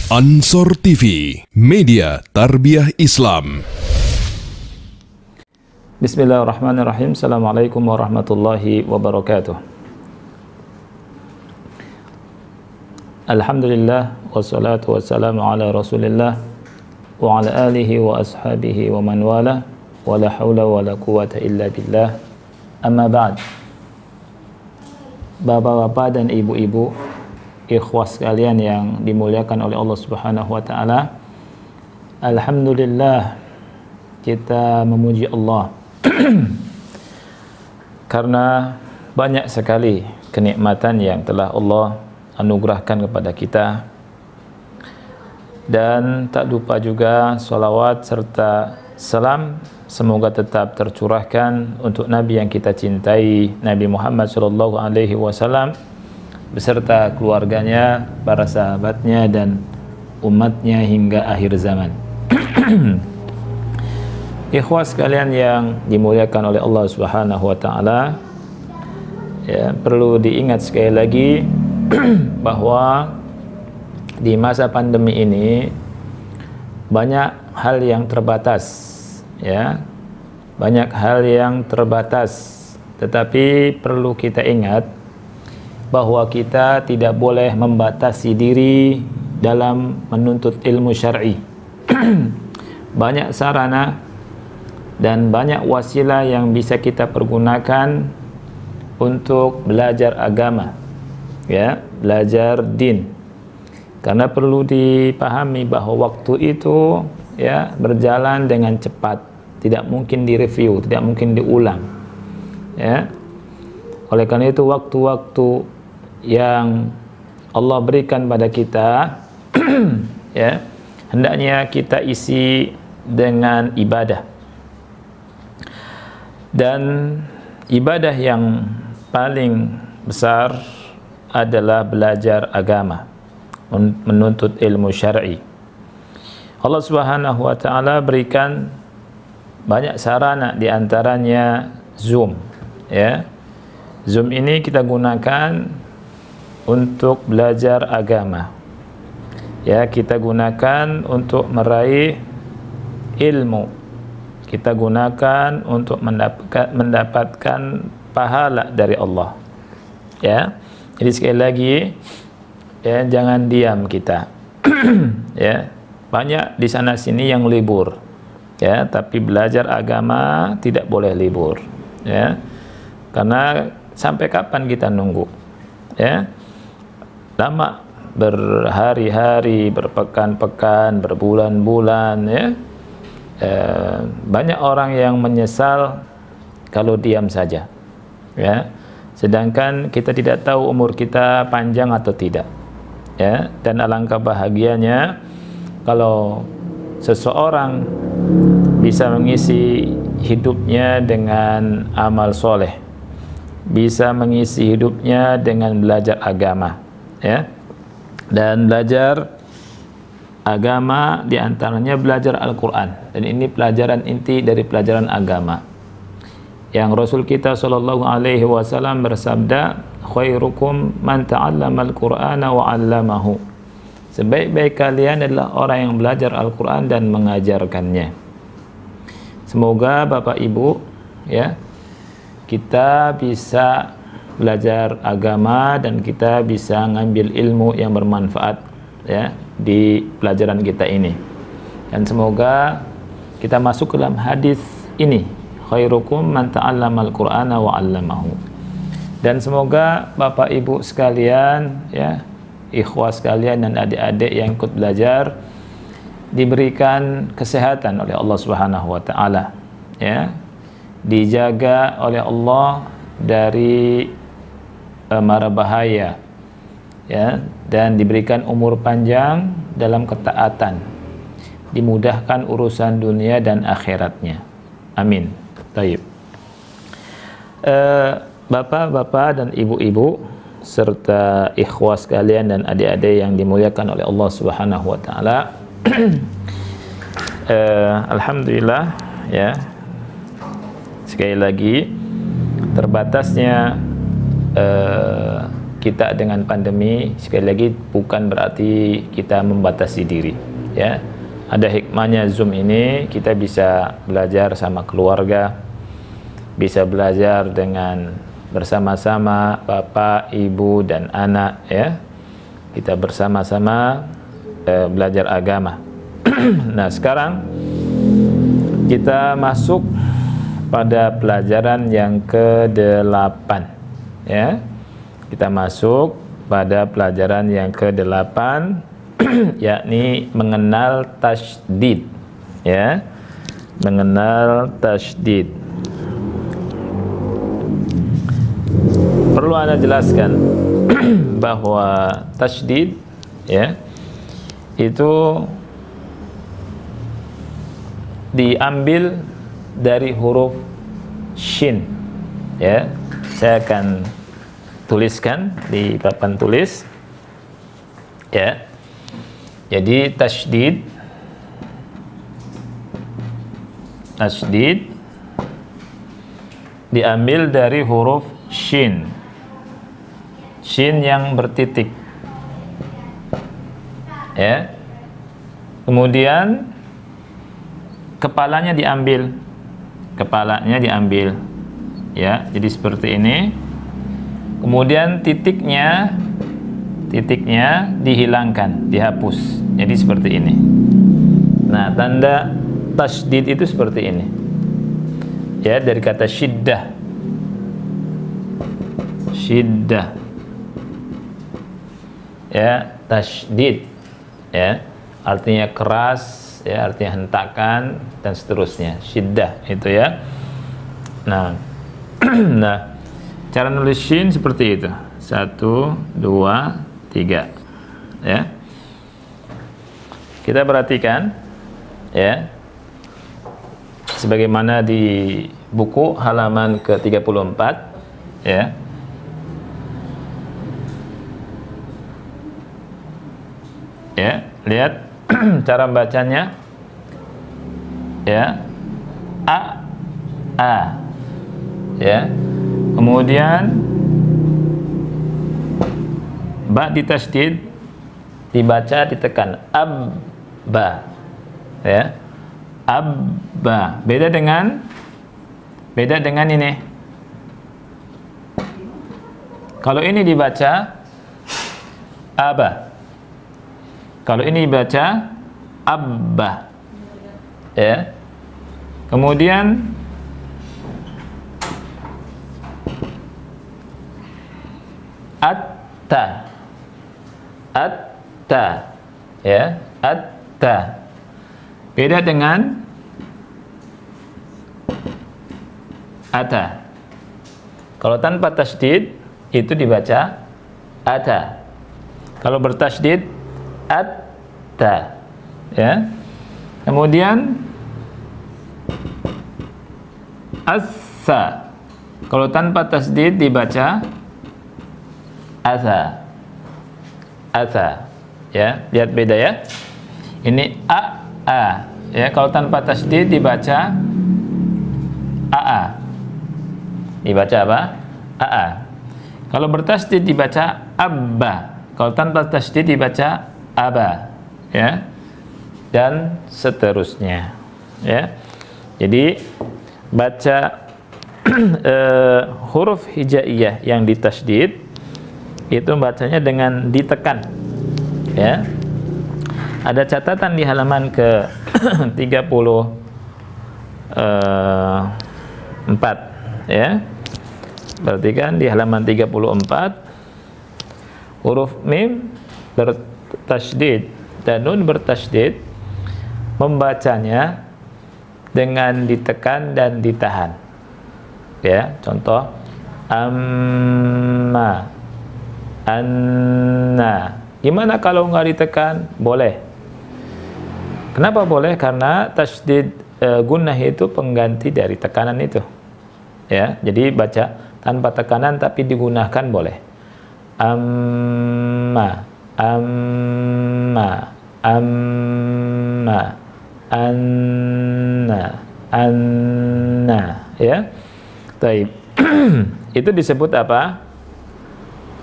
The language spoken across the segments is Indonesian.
Ansor TV, media tarbiyah Islam. Bismillahirrahmanirrahim. Assalamualaikum warahmatullahi wabarakatuh. Alhamdulillah, wassalatu wassalamu ala rasulillah wa ala alihi wa ashabihi wa man wala, wa la hawla wa la quwata illa billah. Amma ba'd. Bapak-bapak dan ibu-ibu, ikhwas sekalian yang dimuliakan oleh Allah Subhanahu wa taala. Alhamdulillah, kita memuji Allah karena banyak sekali kenikmatan yang telah Allah anugerahkan kepada kita. Dan tak lupa juga salawat serta salam semoga tetap tercurahkan untuk Nabi yang kita cintai, Nabi Muhammad SAW, beserta keluarganya, para sahabatnya, dan umatnya hingga akhir zaman. Ikhwas sekalian yang dimuliakan oleh Allah Subhanahu wa taala, ya, perlu diingat sekali lagi bahwa di masa pandemi ini banyak hal yang terbatas, ya. Banyak hal yang terbatas, tetapi perlu kita ingat bahwa kita tidak boleh membatasi diri dalam menuntut ilmu syar'i. Banyak sarana dan banyak wasilah yang bisa kita pergunakan untuk belajar agama, ya, belajar din. Karena perlu dipahami bahwa waktu itu, ya, berjalan dengan cepat, tidak mungkin direview, tidak mungkin diulang, ya. Oleh karena itu waktu-waktu yang Allah berikan pada kita ya, hendaknya kita isi dengan ibadah. Dan ibadah yang paling besar adalah belajar agama, menuntut ilmu syar'i. Allah Subhanahu wa taala berikan banyak sarana, di antaranya Zoom, ya. Zoom ini kita gunakan untuk belajar agama, ya, kita gunakan untuk meraih ilmu, kita gunakan untuk mendapatkan pahala dari Allah, ya. Jadi sekali lagi, ya, jangan diam kita. Ya, banyak di sana sini yang libur, ya, tapi belajar agama tidak boleh libur, ya. Karena sampai kapan kita nunggu, ya? Lama, berhari-hari, berpekan-pekan, berbulan-bulan, ya. Banyak orang yang menyesal kalau diam saja, ya. Sedangkan kita tidak tahu umur kita panjang atau tidak, ya. Dan alangkah bahagianya kalau seseorang bisa mengisi hidupnya dengan amal soleh, bisa mengisi hidupnya dengan belajar agama, ya. Dan belajar agama diantaranya belajar Al-Quran, dan ini pelajaran inti dari pelajaran agama yang Rasul kita Shallallahu Alaihi Wasallam bersabda, khairukum man ta'allama al-Qur'ana wa 'allamahu. Sebaik-baik kalian adalah orang yang belajar Al-Quran dan mengajarkannya. Semoga Bapak Ibu, ya, kita bisa belajar agama dan kita bisa ngambil ilmu yang bermanfaat, ya, di pelajaran kita ini. Dan semoga kita masuk ke dalam hadis ini, khairukum man ta'allama al-Qur'ana wa 'allamahu. Dan semoga Bapak Ibu sekalian, ya, ikhwas sekalian dan adik-adik yang ikut belajar diberikan kesehatan oleh Allah Subhanahu wa taala, ya. Dijaga oleh Allah dari mara bahaya, ya, dan diberikan umur panjang dalam ketaatan, dimudahkan urusan dunia dan akhiratnya. Amin. Taib. Bapak-bapak dan ibu-ibu serta ikhwas sekalian dan adik-adik yang dimuliakan oleh Allah Subhanahu wa taala. Alhamdulillah, ya. Sekali lagi, terbatasnya kita dengan pandemi, sekali lagi bukan berarti kita membatasi diri, ya. Ada hikmahnya Zoom ini, kita bisa belajar sama keluarga, bisa belajar dengan bersama-sama bapak, ibu, dan anak, ya. Kita bersama-sama belajar agama. Nah, sekarang kita masuk pada pelajaran yang ke-8, ya. Kita masuk pada pelajaran yang ke-8, yakni mengenal tasydid, ya. Mengenal tasydid. Perlu Anda jelaskan bahwa tasydid, ya, itu diambil dari huruf shin, ya. Saya akan tuliskan di papan tulis, ya. Jadi tasydid diambil dari huruf shin, shin yang bertitik, ya. Kemudian kepalanya diambil, ya. Jadi seperti ini. Kemudian titiknya dihilangkan, dihapus. Jadi seperti ini. Nah, tanda tasydid itu seperti ini, ya, dari kata syiddah, ya, tasydid, ya, artinya keras, ya, artinya hentakan dan seterusnya. Syiddah itu, ya. Nah, nah, cara nulis shin seperti itu. 1, 2, 3, ya. Kita perhatikan, ya, sebagaimana di buku halaman ke-34, ya. Ya, lihat cara bacanya, ya. A, ya. Kemudian ba ditasydid, dibaca ditekan, abba, ya. Abba. Beda dengan ini. Kalau ini dibaca aba, kalau ini dibaca abba, ya. Kemudian atta, ya, atta. Beda dengan ata. Kalau tanpa tasydid itu dibaca ata. Kalau bertasydid atta, ya. Kemudian assa. Kalau tanpa tasydid dibaca asa, ya. Lihat beda, ya. Ini a, ya. Kalau tanpa tasydid dibaca aa. Dibaca apa? Aa. Kalau bertasydid dibaca abba. Kalau tanpa tasydid dibaca aba, ya. Dan seterusnya, ya. Jadi baca huruf hijaiyah yang ditasydid itu bacanya dengan ditekan, ya. Ada catatan di halaman ke 34, ya. Perhatikan di halaman 34, huruf mim bertasydid dan nun bertasydid, membacanya dengan ditekan dan ditahan, ya. Contoh amma, anna. Gimana kalau nggak ditekan? Boleh. Kenapa boleh? Karena tasydid gunnah itu pengganti dari tekanan itu, ya. Jadi baca tanpa tekanan tapi digunakan boleh. Amma, anna, ya. Taib. Itu disebut apa?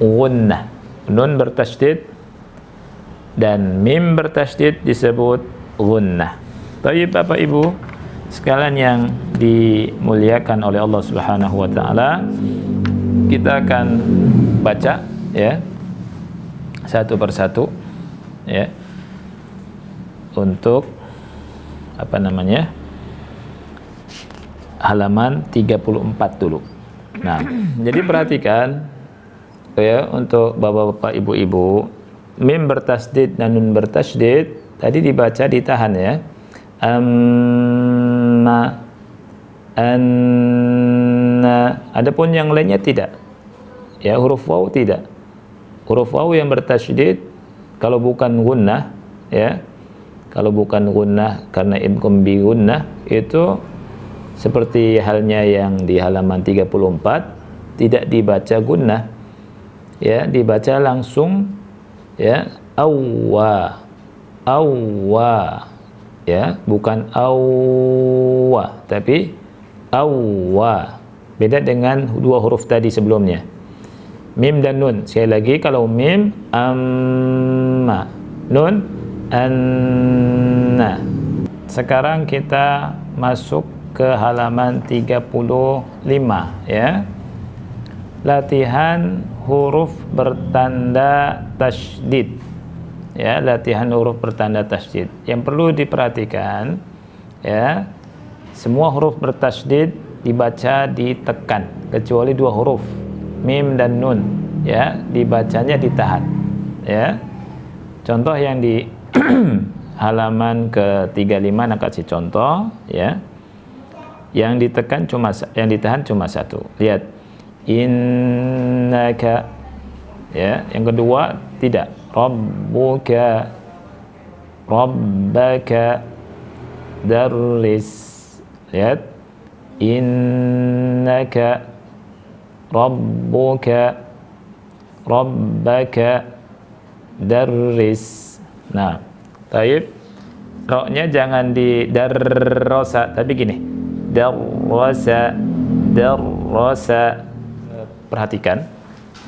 gunnah. Nun bertasydid dan mim bertasydid disebut gunnah. Baik Bapak Ibu sekalian yang dimuliakan oleh Allah Subhanahu wa taala, kita akan baca ya satu persatu ya untuk halaman 34 dulu. Nah, jadi perhatikan ya untuk Bapak-bapak, Ibu-ibu, mim bertasydid dan nun bertasydid tadi dibaca ditahan ya. Amma, anna. Adapun yang lainnya tidak. Ya, huruf waw tidak. Huruf waw yang bertasydid kalau bukan gunnah ya. Kalau bukan gunnah karena idgham bi gunnah itu seperti halnya yang di halaman 34 tidak dibaca gunnah. Ya, dibaca langsung ya, awwa, awwa ya, bukan awwa tapi awwa. Beda dengan dua huruf tadi sebelumnya, mim dan nun. Sekali lagi, kalau mim amma, nun anna. Sekarang kita masuk ke halaman 35 ya. Latihan huruf bertanda tasydid ya, latihan huruf bertanda tasydid. Yang perlu diperhatikan ya, semua huruf bertasydid dibaca ditekan kecuali dua huruf mim dan nun ya, dibacanya ditahan ya. Contoh yang di halaman ke-35 nak kasih contoh ya. Yang ditekan cuma, yang ditahan cuma satu. Lihat, innaka ya. Yang kedua tidak, rabbuka, rabbaka, darris. Lihat, innaka, rabbuka, rabbaka, darris. Nah, taib, roknya jangan di darrosa tapi gini, darrosa, darrosa. Perhatikan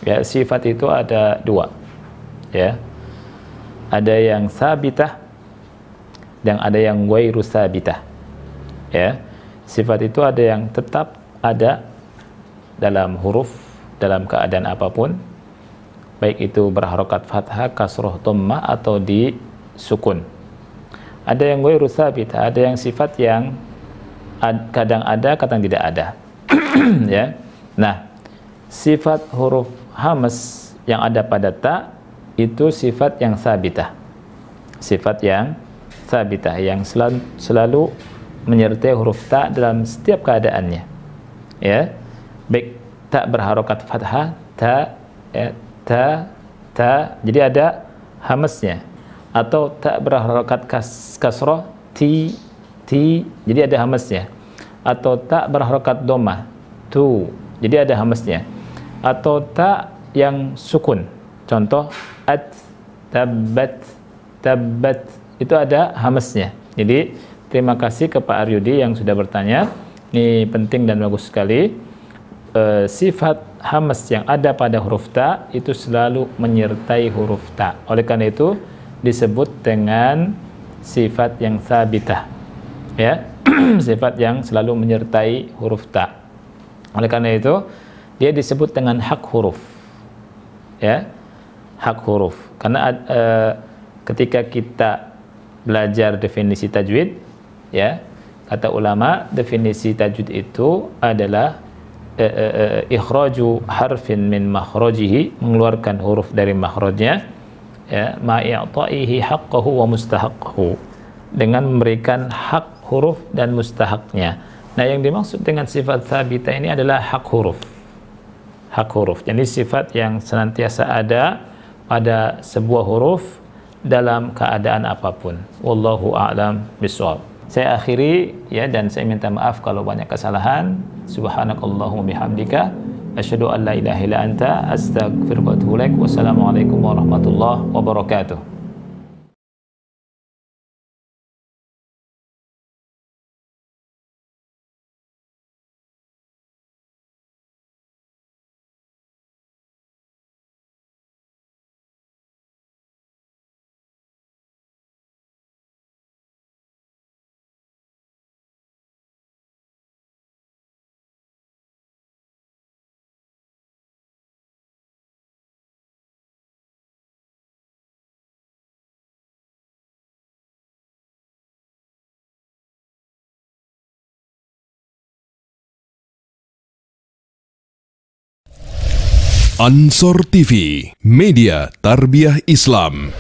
ya, sifat itu ada dua ya, ada yang sabitah dan ada yang ghairu sabitah ya. Sifat itu ada yang tetap ada dalam huruf dalam keadaan apapun, baik itu berharokat fathah, kasroh, dhammah atau di sukun. Ada yang ghairu sabitah, ada yang sifat yang kadang ada kadang tidak ada ya. Nah, sifat huruf hamz yang ada pada ta itu sifat yang sabitah. Sifat yang sabitah yang selalu menyertai huruf ta dalam setiap keadaannya. Ya. Baik ta berharokat fathah, ta ya, ta. Jadi ada hamznya. Atau ta berharokat kasroh, ti. Jadi ada hamznya. Atau ta berharokat dhammah, tu. Jadi ada hamznya. Atau ta yang sukun, contoh at, tabbat, tabbat, itu ada hamznya. Jadi terima kasih ke Pak Aryudi yang sudah bertanya. Ini penting dan bagus sekali. Sifat hamz yang ada pada huruf ta itu selalu menyertai huruf ta. Oleh karena itu disebut dengan sifat yang sabitah ya. Sifat yang selalu menyertai huruf ta. Oleh karena itu dia disebut dengan hak huruf ya, hak huruf. Karena ketika kita belajar definisi tajwid ya, kata ulama definisi tajwid itu adalah ikhraju harfin min makhrajihi, mengeluarkan huruf dari makhrajnya ya, ma i'ta'ihi haqqahu wa mustahaqqahu, dengan memberikan hak huruf dan mustahaknya. Nah, yang dimaksud dengan sifat sabita ini adalah hak huruf. Hak huruf. Jadi sifat yang senantiasa ada pada sebuah huruf dalam keadaan apapun. Wallahu a'lam bishawab. Saya akhiri ya, dan saya minta maaf kalau banyak kesalahan. Subhanakallahumma bihamdika asyhadu an la ilaha illa anta astaghfiruka wa atubu ilaik. Wassalamualaikum warahmatullahi wabarakatuh. Ansor TV, media tarbiyah Islam.